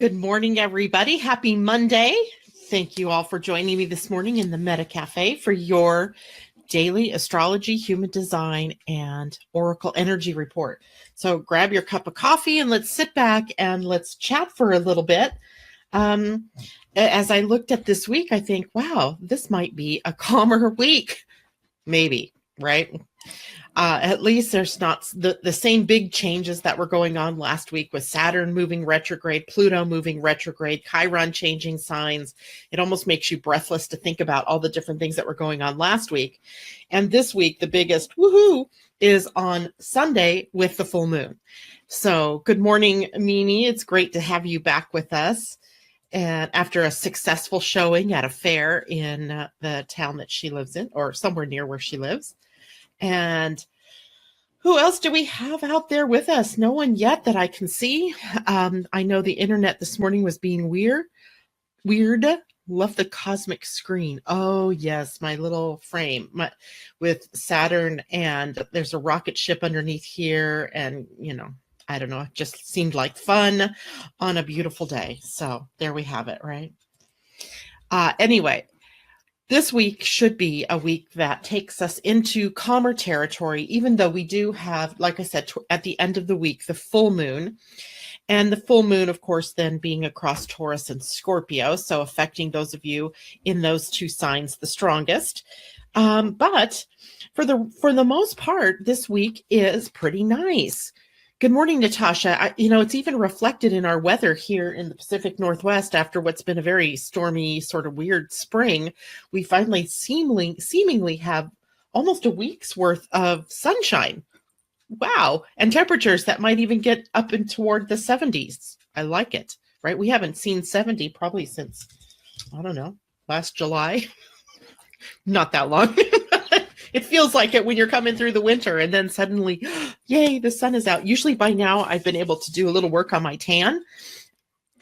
Good morning, everybody. Happy Monday. Thank you all for joining me this morning in the Meta Cafe for your daily astrology, human design, and oracle energy report. So grab your cup of coffee and let's sit back and let's chat for a little bit. As I looked at this week, I think, wow, this might be a calmer week. Maybe, right? At least there's not the same big changes that were going on last week with Saturn moving retrograde, Pluto moving retrograde, Chiron changing signs. It almost makes you breathless to think about all the different things that were going on last week. And this week, the biggest woohoo is on Sunday with the full moon. So good morning, Mimi. It's great to have you back with us. And after a successful showing at a fair in the town that she lives in, or somewhere near where she lives. And who else do we have out there with us? No one yet that I can see. I know the internet this morning was being weird. Love the cosmic screen. Oh, yes, my little frame with Saturn, and there's a rocket ship underneath here. And, I don't know, it just seemed like fun on a beautiful day. So there we have it, right? Anyway. This week should be a week that takes us into calmer territory, even though we do have, like I said, at the end of the week, the full moon. And the full moon, of course, then being across Taurus and Scorpio, so affecting those of you in those two signs the strongest. But for the most part, this week is pretty nice. Good morning, Natasha. It's even reflected in our weather here in the Pacific Northwest after what's been a very stormy, sort of weird spring. We finally seemingly have almost a week's worth of sunshine. Wow. And temperatures that might even get up and toward the 70s. I like it, right? We haven't seen 70 probably since, I don't know, last July. Not that long. It feels like it when you're coming through the winter and then suddenly, yay, the sun is out. Usually by now I've been able to do a little work on my tan.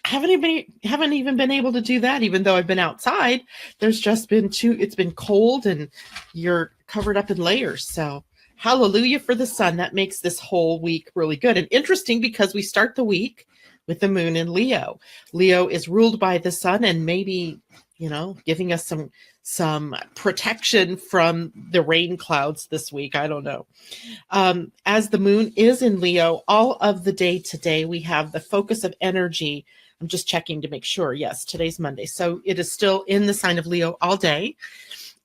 Haven't even been able to do that, even though I've been outside. There's just been it's been cold and you're covered up in layers. So hallelujah for the sun. That makes this whole week really good. And interesting because we start the week with the moon in Leo. Leo is ruled by the sun and maybe, giving us some protection from the rain clouds this week. I don't know. As the moon is in Leo, all of the day today, we have the focus of energy. I'm just checking to make sure. Yes, today's Monday. So it is still in the sign of Leo all day.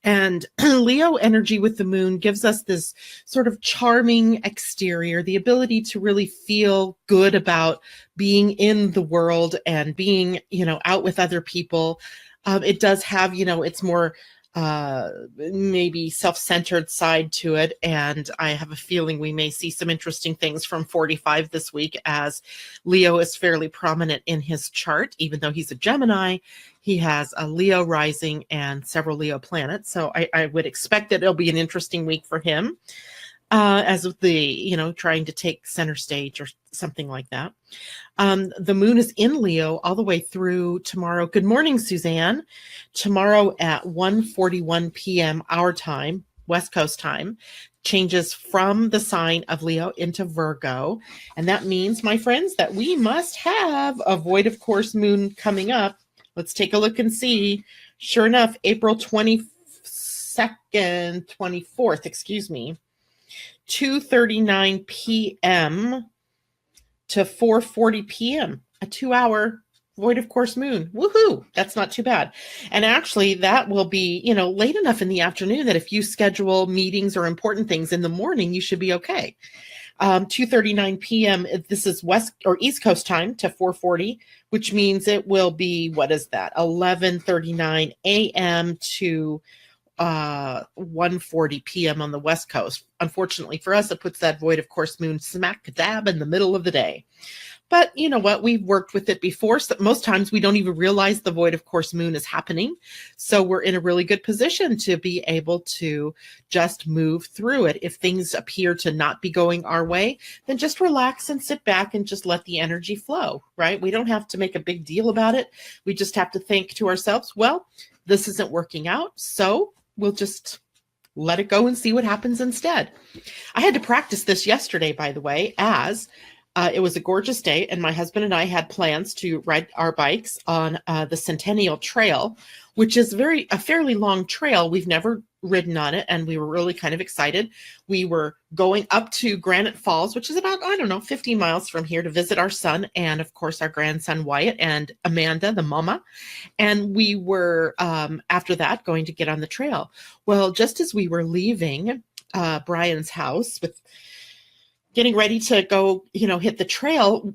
And Leo energy with the moon gives us this sort of charming exterior, the ability to really feel good about being in the world and being, out with other people. It does have, it's more maybe self-centered side to it. And I have a feeling we may see some interesting things from 45 this week, as Leo is fairly prominent in his chart. Even though he's a Gemini, he has a Leo rising and several Leo planets. So I would expect that it'll be an interesting week for him, as with the, trying to take center stage or something like that. The moon is in Leo all the way through tomorrow. Good morning, Suzanne. Tomorrow at 1:41 p.m. our time, West Coast time, changes from the sign of Leo into Virgo. And that means, my friends, that we must have a void of course moon coming up. Let's take a look and see. Sure enough, April 24th, 2:39 p.m. to 4:40 p.m. a 2-hour void of course moon. Woohoo! That's not too bad. And actually that will be, late enough in the afternoon that if you schedule meetings or important things in the morning, you should be okay. 2:39 p.m. This is West or East Coast time to 4:40, which means it will be, what is that? 11:39 a.m. to 1:40 p.m. on the West Coast. Unfortunately for us, it puts that void of course moon smack dab in the middle of the day. But you know what? We've worked with it before. So most times we don't even realize the void of course moon is happening. So we're in a really good position to be able to just move through it. If things appear to not be going our way, then just relax and sit back and just let the energy flow, right? We don't have to make a big deal about it. We just have to think to ourselves, well, this isn't working out. So we'll just let it go and see what happens instead. I had to practice this yesterday, by the way, as It was a gorgeous day, and my husband and I had plans to ride our bikes on the Centennial Trail, which is a fairly long trail. We've never ridden on it, and we were really kind of excited. We were going up to Granite Falls, which is about, I don't know, 15 miles from here, to visit our son and, of course, our grandson Wyatt and Amanda, the mama. And we were, after that, going to get on the trail. Well, just as we were leaving Brian's house with getting ready to go, hit the trail,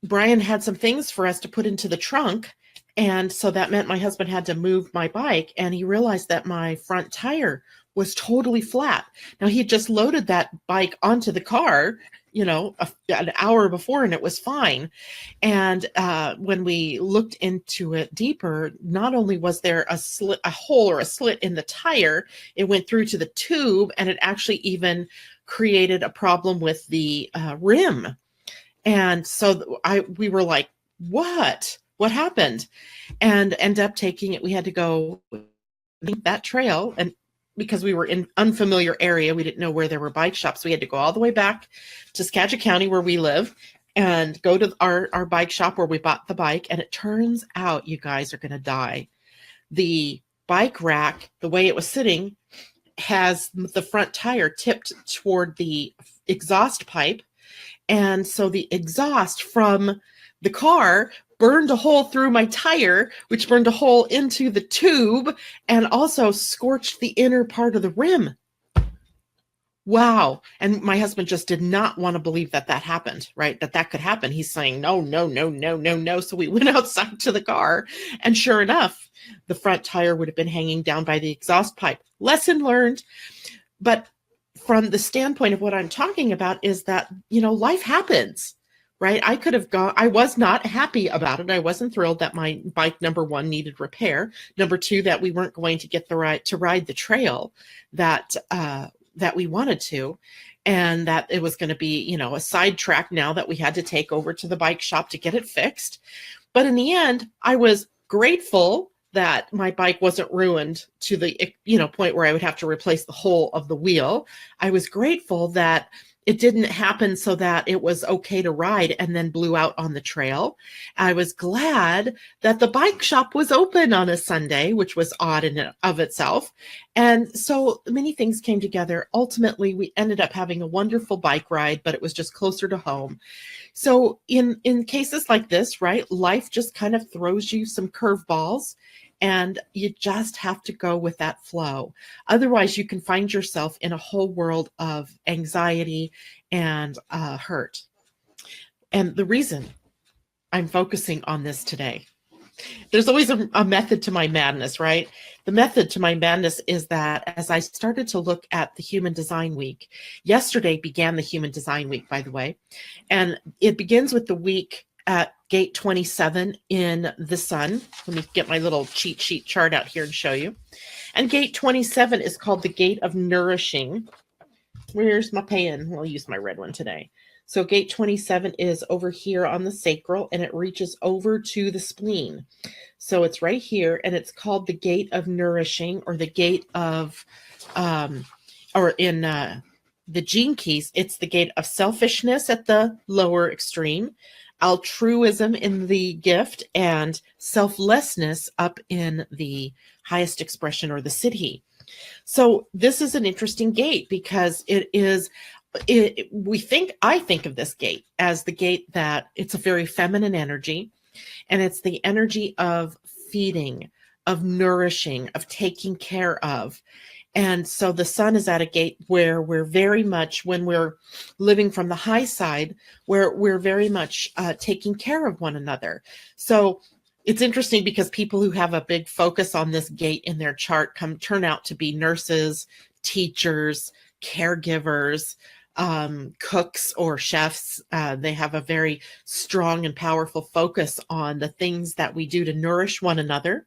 Brian had some things for us to put into the trunk. And so that meant my husband had to move my bike, and he realized that my front tire was totally flat. Now, he had just loaded that bike onto the car, an hour before, and it was fine. And when we looked into it deeper, not only was there a hole or a slit in the tire, it went through to the tube, and it actually even created a problem with the rim. And so we were like, what happened? And end up taking it. We had to go that trail, and because we were in unfamiliar area, we didn't know where there were bike shops. We had to go all the way back to Skagit County, where we live, and go to our bike shop where we bought the bike. And it turns out, you guys are going to die. The bike rack, the way it was sitting, has the front tire tipped toward the exhaust pipe. And so the exhaust from the car burned a hole through my tire, which burned a hole into the tube and also scorched the inner part of the rim. Wow. And my husband just did not want to believe that happened, right? That could happen. He's saying, no, no, no, no, no, no. So we went outside to the car, and sure enough, the front tire would have been hanging down by the exhaust pipe. Lesson learned. But from the standpoint of what I'm talking about is that, life happens, right? I could have gone, I was not happy about it. I wasn't thrilled that my bike, number one, needed repair. Number two, that we weren't going to get the right to ride the trail that we wanted to. And that it was going to be, a sidetrack now that we had to take over to the bike shop to get it fixed. But in the end, I was grateful that my bike wasn't ruined to the, point where I would have to replace the whole of the wheel. I was grateful that it didn't happen so that it was okay to ride and then blew out on the trail. I was glad that the bike shop was open on a Sunday, which was odd in and of itself. And so many things came together. Ultimately, we ended up having a wonderful bike ride, but it was just closer to home. So in cases like this, right, life just kind of throws you some curveballs, and you just have to go with that flow. Otherwise, you can find yourself in a whole world of anxiety and hurt. And the reason I'm focusing on this today, there's always a method to my madness, right? The method to my madness is that as I started to look at the Human Design Week, yesterday began the Human Design Week, by the way, and it begins with the week at gate 27 in the sun. Let me get my little cheat sheet chart out here and show you. And gate 27 is called the gate of nourishing. Where's my pen? I'll use my red one today. So gate 27 is over here on the sacral, and it reaches over to the spleen. So it's right here, and it's called the gate of nourishing, or the gate of, or in the gene keys, it's the gate of selfishness at the lower extreme, altruism in the gift, and selflessness up in the highest expression, or the siddhi. So this is an interesting gate because I think of this gate as the gate that it's a very feminine energy, and it's the energy of feeding, of nourishing, of taking care of. And so the sun is at a gate where we're very much, when we're living from the high side, where we're very much taking care of one another. So it's interesting because people who have a big focus on this gate in their chart turn out to be nurses, teachers, caregivers, cooks or chefs. They have a very strong and powerful focus on the things that we do to nourish one another.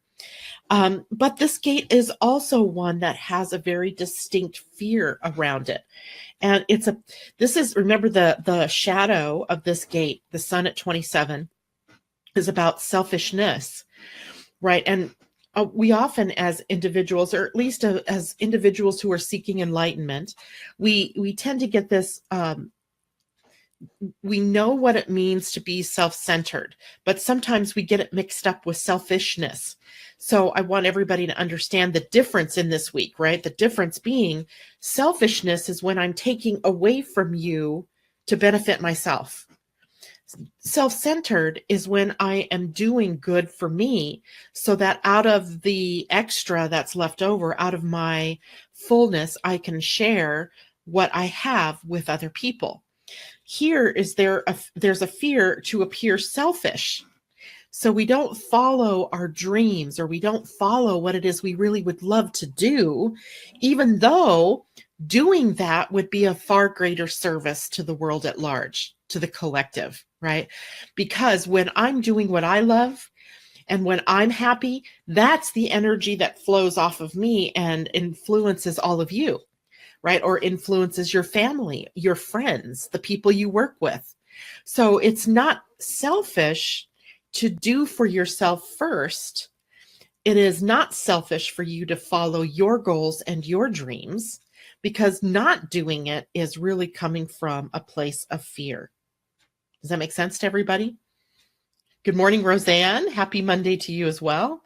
But this gate is also one that has a very distinct fear around it. And remember the shadow of this gate, the sun at 27, is about selfishness, right? And we often, as individuals, or at least as individuals who are seeking enlightenment, we tend to get this we know what it means to be self-centered, but sometimes we get it mixed up with selfishness. So I want everybody to understand the difference in this week, right? The difference being selfishness is when I'm taking away from you to benefit myself. Self-centered is when I am doing good for me so that out of the extra that's left over, out of my fullness, I can share what I have with other people. Here there's a fear to appear selfish. So we don't follow our dreams, or we don't follow what it is we really would love to do, even though doing that would be a far greater service to the world at large, to the collective, right? Because when I'm doing what I love and when I'm happy, that's the energy that flows off of me and influences all of you, right? Or influences your family, your friends, the people you work with. So it's not selfish to do for yourself first. It is not selfish for you to follow your goals and your dreams, because not doing it is really coming from a place of fear. Does that make sense to everybody? Good morning, Roseanne. Happy Monday to you as well.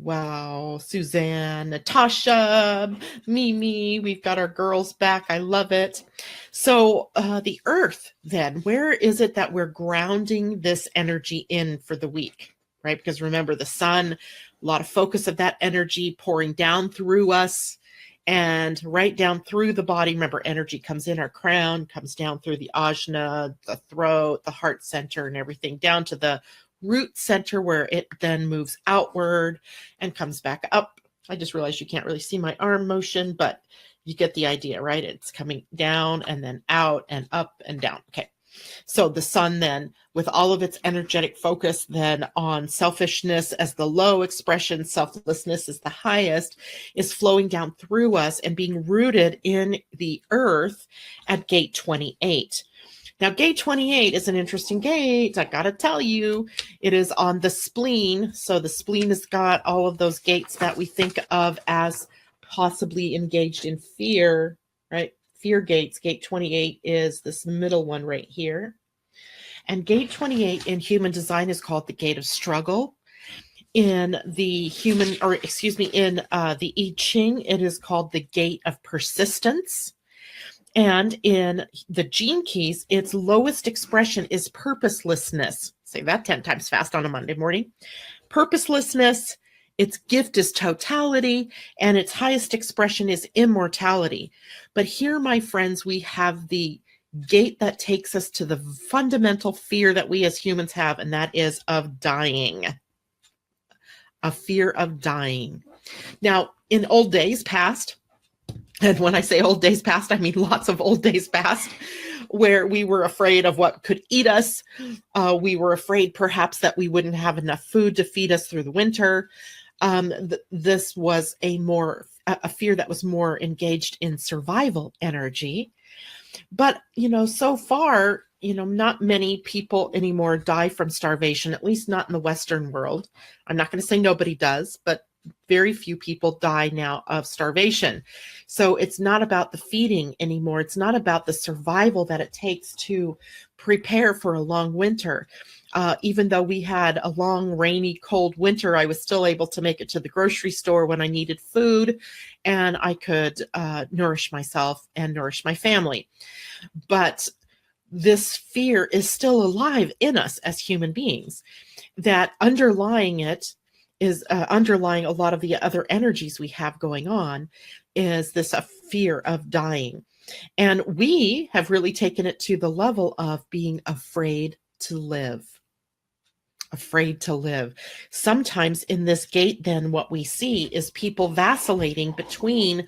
Wow, Suzanne, Natasha, Mimi, we've got our girls back. I love it. So the earth, then, where is it that we're grounding this energy in for the week, right? Because remember, the sun, a lot of focus of that energy pouring down through us and right down through the body. Remember, energy comes in our crown, comes down through the ajna, the throat, the heart center, and everything down to the root center, where it then moves outward and comes back up. I just realized you can't really see my arm motion, but you get the idea, right? It's coming down and then out and up and down. Okay. So the sun then, with all of its energetic focus then on selfishness as the low expression, selflessness as the highest, is flowing down through us and being rooted in the earth at gate 28. Now, gate 28 is an interesting gate. I got to tell you, it is on the spleen. So the spleen has got all of those gates that we think of as possibly engaged in fear, right? Fear gates. Gate 28 is this middle one right here. And gate 28 in human design is called the gate of struggle. In the human, or excuse me, in the I Ching, it is called the gate of persistence. And in the gene keys, its lowest expression is purposelessness. Say that 10 times fast on a Monday morning. Purposelessness, its gift is totality, and its highest expression is immortality. But here, my friends, we have the gate that takes us to the fundamental fear that we as humans have, and that is of dying. A fear of dying. Now, in old days past, and when I say old days past, I mean lots of old days past, where we were afraid of what could eat us. We were afraid perhaps that we wouldn't have enough food to feed us through the winter. This was a fear that was more engaged in survival energy. But, so far, not many people anymore die from starvation, at least not in the Western world. I'm not going to say nobody does, but very few people die now of starvation. So it's not about the feeding anymore. It's not about the survival that it takes to prepare for a long winter. Even though we had a long, rainy, cold winter, I was still able to make it to the grocery store when I needed food, and I could nourish myself and nourish my family. But this fear is still alive in us as human beings. That underlying it is underlying a lot of the other energies we have going on is this fear of dying. And we have really taken it to the level of being afraid to live. Afraid to live. Sometimes in this gate, then what we see is people vacillating between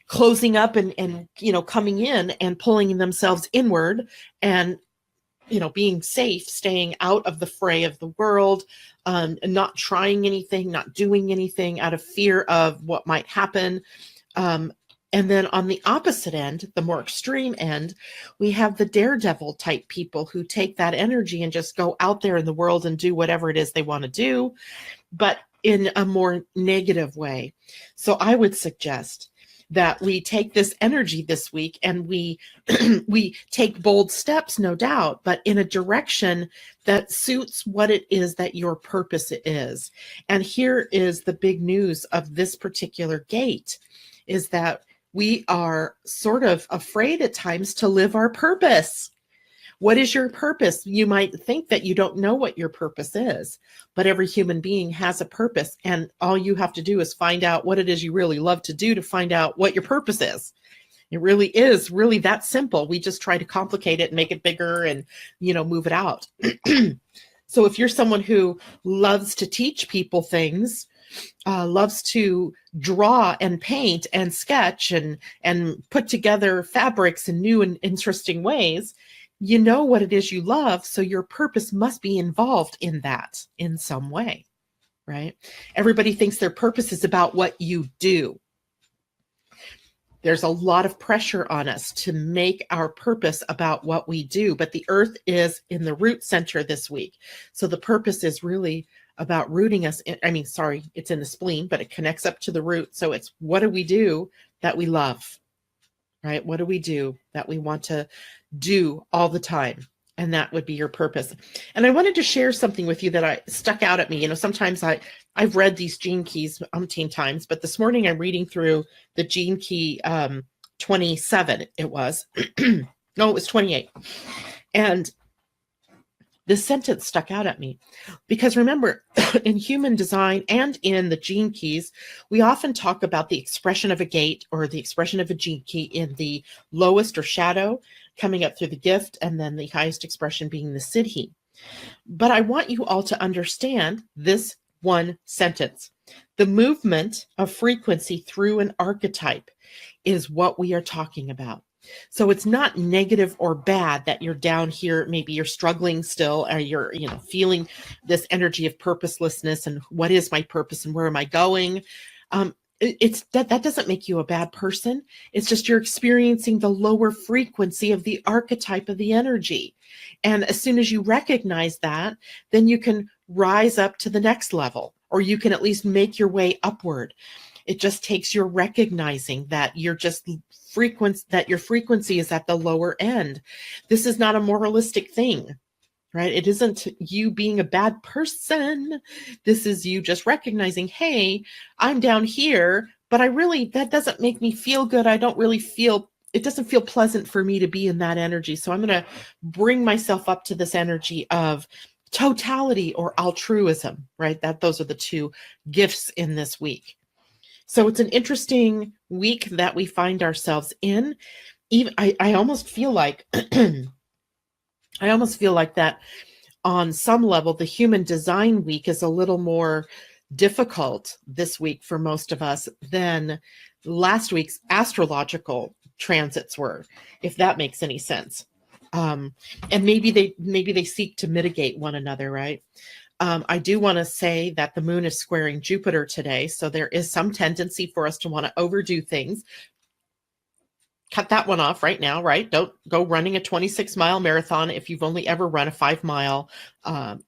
closing up and coming in and pulling themselves inward and being safe, staying out of the fray of the world, not trying anything, not doing anything out of fear of what might happen. And then on the opposite end, the more extreme end, we have the daredevil type people who take that energy and just go out there in the world and do whatever it is they want to do, but in a more negative way. So I would suggest that we take this energy this week and we we take bold steps, no doubt, but in a direction that suits what it is that your purpose is. And here is the big news of this particular gate, is that we are sort of afraid at times to live our purpose. What is your purpose? You might think that you don't know what your purpose is, but every human being has a purpose. And all you have to do is find out what it is you really love to do to find out what your purpose is. It really is really that simple. We just try to complicate it and make it bigger and, move it out. So if you're someone who loves to teach people things, loves to draw and paint and sketch and put together fabrics in new and interesting ways, you know what it is you love, so your purpose must be involved in that in some way, right? Everybody thinks their purpose is about what you do. There's a lot of pressure on us to make our purpose about what we do, but the earth is in the root center this week. So the purpose is really about rooting us in, it's in the spleen, but it connects up to the root. So it's, what do we do that we love, right? What do we do that we want to do all the time? And that would be your purpose. And I wanted to share something with you that stuck out at me. Sometimes I've read these gene keys umpteen times, but this morning I'm reading through the gene key 27, it was. No, it was 28. And this sentence stuck out at me because, remember, in human design and in the gene keys, we often talk about the expression of a gate or the expression of a gene key in the lowest or shadow coming up through the gift, and then the highest expression being the siddhi. But I want you all to understand this one sentence. The movement of frequency through an archetype is what we are talking about. So it's not negative or bad that you're down here. Maybe you're struggling still, or you're, feeling this energy of purposelessness and what is my purpose and where am I going? It's that doesn't make you a bad person. It's just you're experiencing the lower frequency of the archetype of the energy. And as soon as you recognize that, then you can rise up to the next level, or you can at least make your way upward. It just takes your recognizing that you're just that your frequency is at the lower end. This is not a moralistic thing, right? It isn't you being a bad person. This is you just recognizing, hey, I'm down here, but that doesn't make me feel good. It doesn't feel pleasant for me to be in that energy. So I'm going to bring myself up to this energy of totality or altruism, right? Those are the two gifts in this week. So it's an interesting week that we find ourselves in. Even I almost feel like that on some level, the human design week is a little more difficult this week for most of us than last week's astrological transits were, if that makes any sense. And maybe they seek to mitigate one another, right? I do want to say that the moon is squaring Jupiter today, so there is some tendency for us to want to overdo things. Cut that one off right now, right? Don't go running a 26-mile marathon if you've only ever run a 5-mile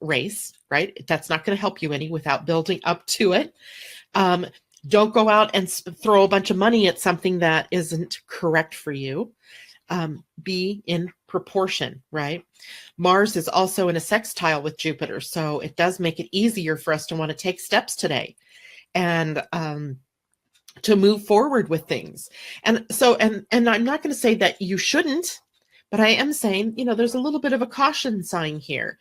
race, right? That's not going to help you any without building up to it. Don't go out and throw a bunch of money at something that isn't correct for you. Be in proportion, right? Mars is also in a sextile with Jupiter, so it does make it easier for us to want to take steps today and to move forward with things. And so, and I'm not going to say that you shouldn't, but I am saying, there's a little bit of a caution sign here,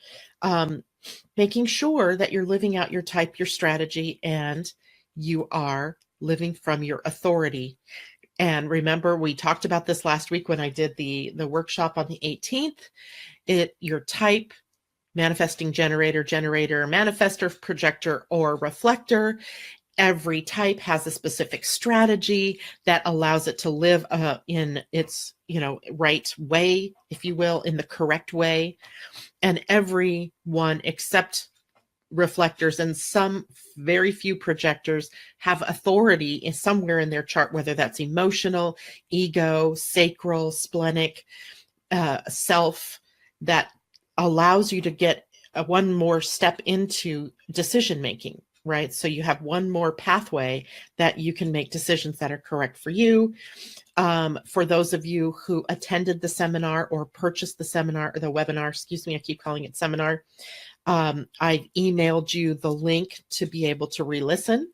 making sure that you're living out your type, your strategy, and you are living from your authority. And remember, we talked about this last week when I did the workshop on the 18th. Your type, manifesting generator, manifestor, projector, or reflector. Every type has a specific strategy that allows it to live in its, right way, if you will, in the correct way. And every one except reflectors and some very few projectors have authority somewhere in their chart, whether that's emotional, ego, sacral, splenic, self, that allows you to get one more step into decision making, right? So you have one more pathway that you can make decisions that are correct for you. For those of you who attended the seminar or purchased the seminar or the webinar, excuse me, I keep calling it seminar. I've emailed you the link to be able to re-listen.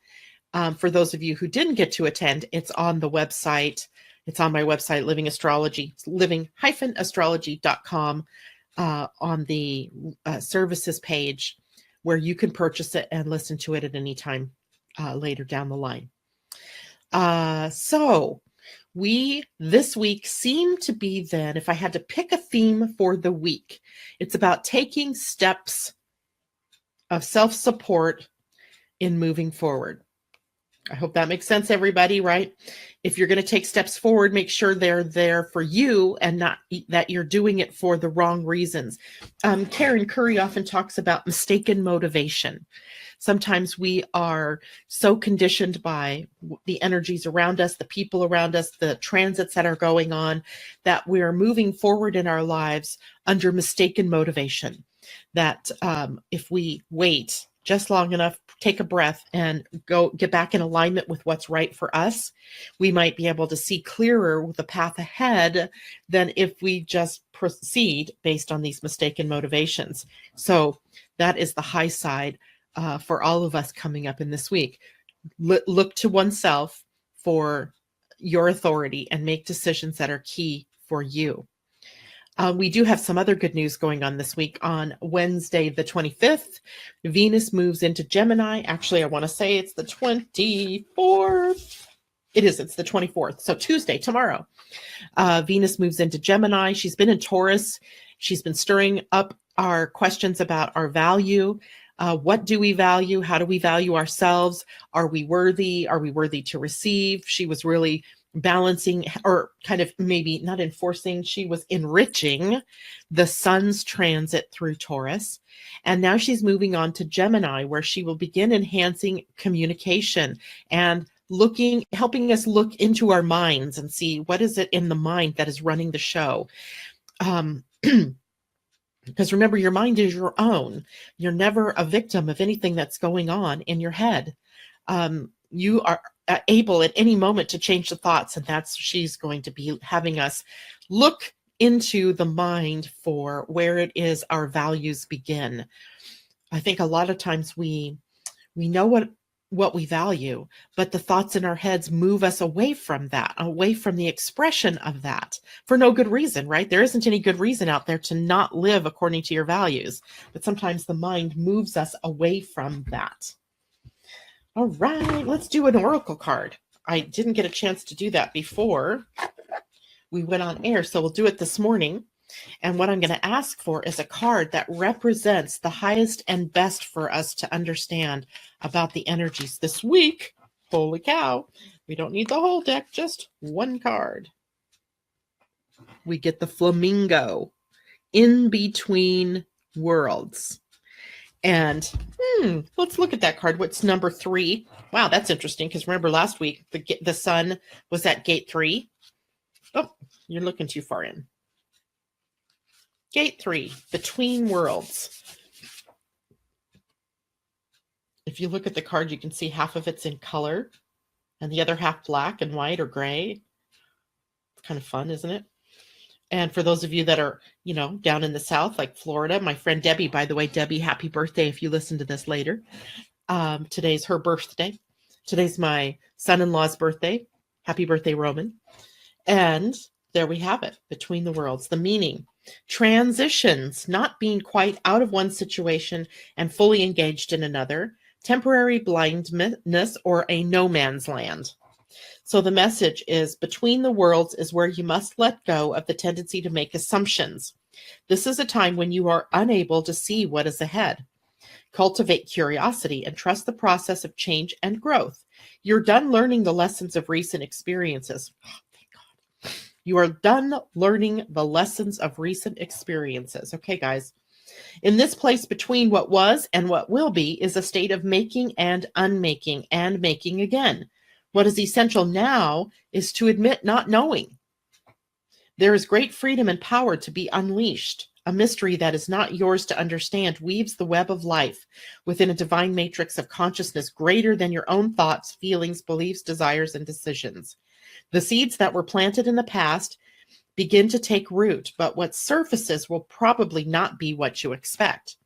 For those of you who didn't get to attend, it's on the website. It's on my website, Living Astrology, living-astrology.com, on the services page, where you can purchase it and listen to it at any time later down the line. So we this week seem to be then, if I had to pick a theme for the week, it's about taking steps of self-support in moving forward. I hope that makes sense, everybody, right? If you're going to take steps forward, make sure they're there for you and not that you're doing it for the wrong reasons. Karen Curry often talks about mistaken motivation. Sometimes we are so conditioned by the energies around us, the people around us, the transits that are going on, that we're moving forward in our lives under mistaken motivation. That if we wait just long enough, take a breath and go get back in alignment with what's right for us, we might be able to see clearer with the path ahead than if we just proceed based on these mistaken motivations. So that is the high side for all of us coming up in this week. Look to oneself for your authority and make decisions that are key for you. We do have some other good news going on this week. On Wednesday, the 25th, Venus moves into Gemini. Actually, I want to say it's the 24th. It's the 24th. So Tuesday, tomorrow, Venus moves into Gemini. She's been in Taurus. She's been stirring up our questions about our value. What do we value? How do we value ourselves? Are we worthy? Are we worthy to receive? She was really balancing, or kind of maybe not enforcing, she was enriching the sun's transit through Taurus. And now she's moving on to Gemini, where she will begin enhancing communication and helping us look into our minds and see what is it in the mind that is running the show. Because remember, your mind is your own. You're never a victim of anything that's going on in your head. You are able at any moment to change the thoughts, and she's going to be having us look into the mind for where it is our values begin. I think a lot of times we know what we value, but the thoughts in our heads move us away from that, away from the expression of that, for no good reason, right? There isn't any good reason out there to not live according to your values, but sometimes the mind moves us away from that. All right, let's do an oracle card. I didn't get a chance to do that before we went on air, so we'll do it this morning. And what I'm going to ask for is a card that represents the highest and best for us to understand about the energies this week. Holy cow. We don't need the whole deck, just one card. We get the flamingo, in between worlds. And let's look at that card. What's number 3? Wow, that's interesting, because remember last week, the sun was at gate 3. Oh, you're looking too far in. Gate 3, between worlds. If you look at the card, you can see half of it's in color and the other half black and white or gray. It's kind of fun, isn't it? And for those of you that are, down in the South, like Florida, my friend Debbie, by the way, Debbie, happy birthday if you listen to this later. Today's her birthday. Today's my son-in-law's birthday. Happy birthday, Roman. And there we have it, between the worlds. The meaning: transitions, not being quite out of one situation and fully engaged in another, temporary blindness, or a no man's land. So the message is, between the worlds is where you must let go of the tendency to make assumptions. This is a time when you are unable to see what is ahead. Cultivate curiosity and trust the process of change and growth. You're done learning the lessons of recent experiences. Oh, thank God. You are done learning the lessons of recent experiences. Okay, guys. In this place between what was and what will be is a state of making and unmaking and making again. What is essential now is to admit not knowing. There is great freedom and power to be unleashed. A mystery that is not yours to understand weaves the web of life within a divine matrix of consciousness greater than your own thoughts, feelings, beliefs, desires, and decisions. The seeds that were planted in the past begin to take root, but what surfaces will probably not be what you expect.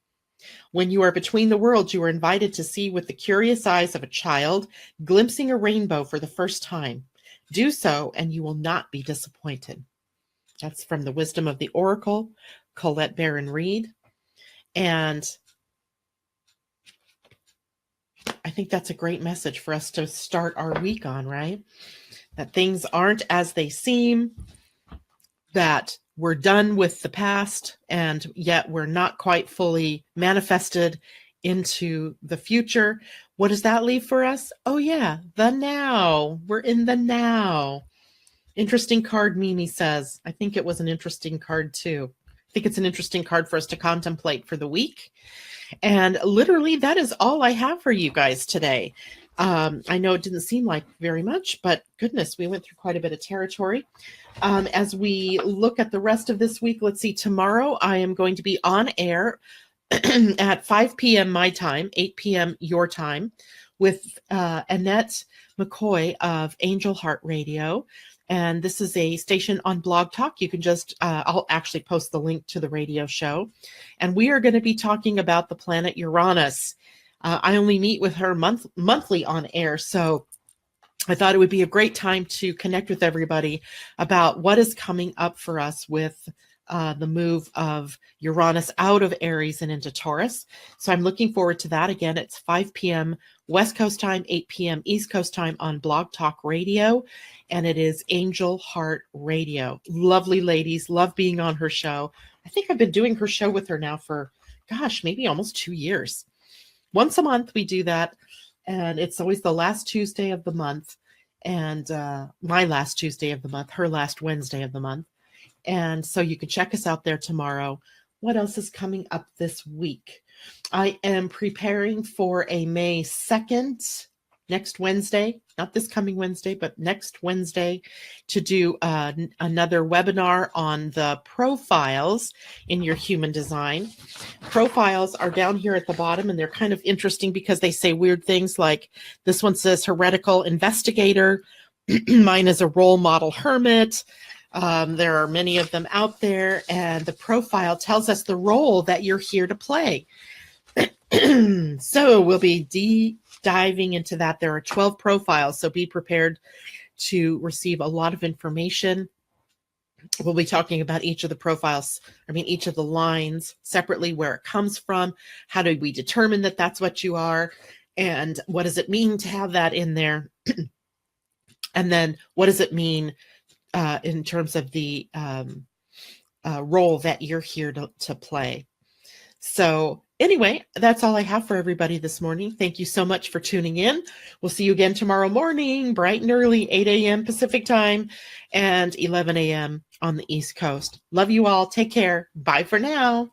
When you are between the worlds, you are invited to see with the curious eyes of a child glimpsing a rainbow for the first time. Do so, and you will not be disappointed. That's from the Wisdom of the Oracle, Colette Baron Reed. And I think that's a great message for us to start our week on, right? That things aren't as they seem, that we're done with the past, and yet we're not quite fully manifested into the future. What does that leave for us? Oh yeah, the now. We're in the now. Interesting card, Mimi says. I think it was an interesting card too. I think it's an interesting card for us to contemplate for the week. And literally, that is all I have for you guys today. I know it didn't seem like very much, but goodness, we went through quite a bit of territory. As we look at the rest of this week, let's see, tomorrow I am going to be on air at 5 p.m. my time, 8 p.m. your time, with Annette McCoy of Angel Heart Radio. And this is a station on Blog Talk. You can just, I'll actually post the link to the radio show. And we are going to be talking about the planet Uranus. I only meet with her monthly on air, so I thought it would be a great time to connect with everybody about what is coming up for us with the move of Uranus out of Aries and into Taurus. So I'm looking forward to that. Again, it's 5 p.m. West Coast time, 8 p.m. East Coast time on Blog Talk Radio. And it is Angel Heart Radio. Lovely ladies. Love being on her show. I think I've been doing her show with her now for, gosh, maybe almost 2 years. Once a month we do that. And it's always the last Tuesday of the month. And my last Tuesday of the month, her last Wednesday of the month. And so you can check us out there tomorrow. What else is coming up this week? I am preparing for a May 2nd, next Wednesday, not this coming Wednesday, but next Wednesday, to do another webinar on the profiles in your human design. Profiles are down here at the bottom, and they're kind of interesting because they say weird things like this one says heretical investigator. Mine is a role model hermit. There are many of them out there, and the profile tells us the role that you're here to play. So we'll be diving into that. There are 12 profiles, so be prepared to receive a lot of information. We'll be talking about each of the profiles, each of the lines separately, where it comes from, how do we determine that that's what you are, and what does it mean to have that in there? And then what does it mean in terms of the role that you're here to play. So anyway, that's all I have for everybody this morning. Thank you so much for tuning in. We'll see you again tomorrow morning, bright and early, 8 a.m. Pacific time and 11 a.m. on the East Coast. Love you all. Take care. Bye for now.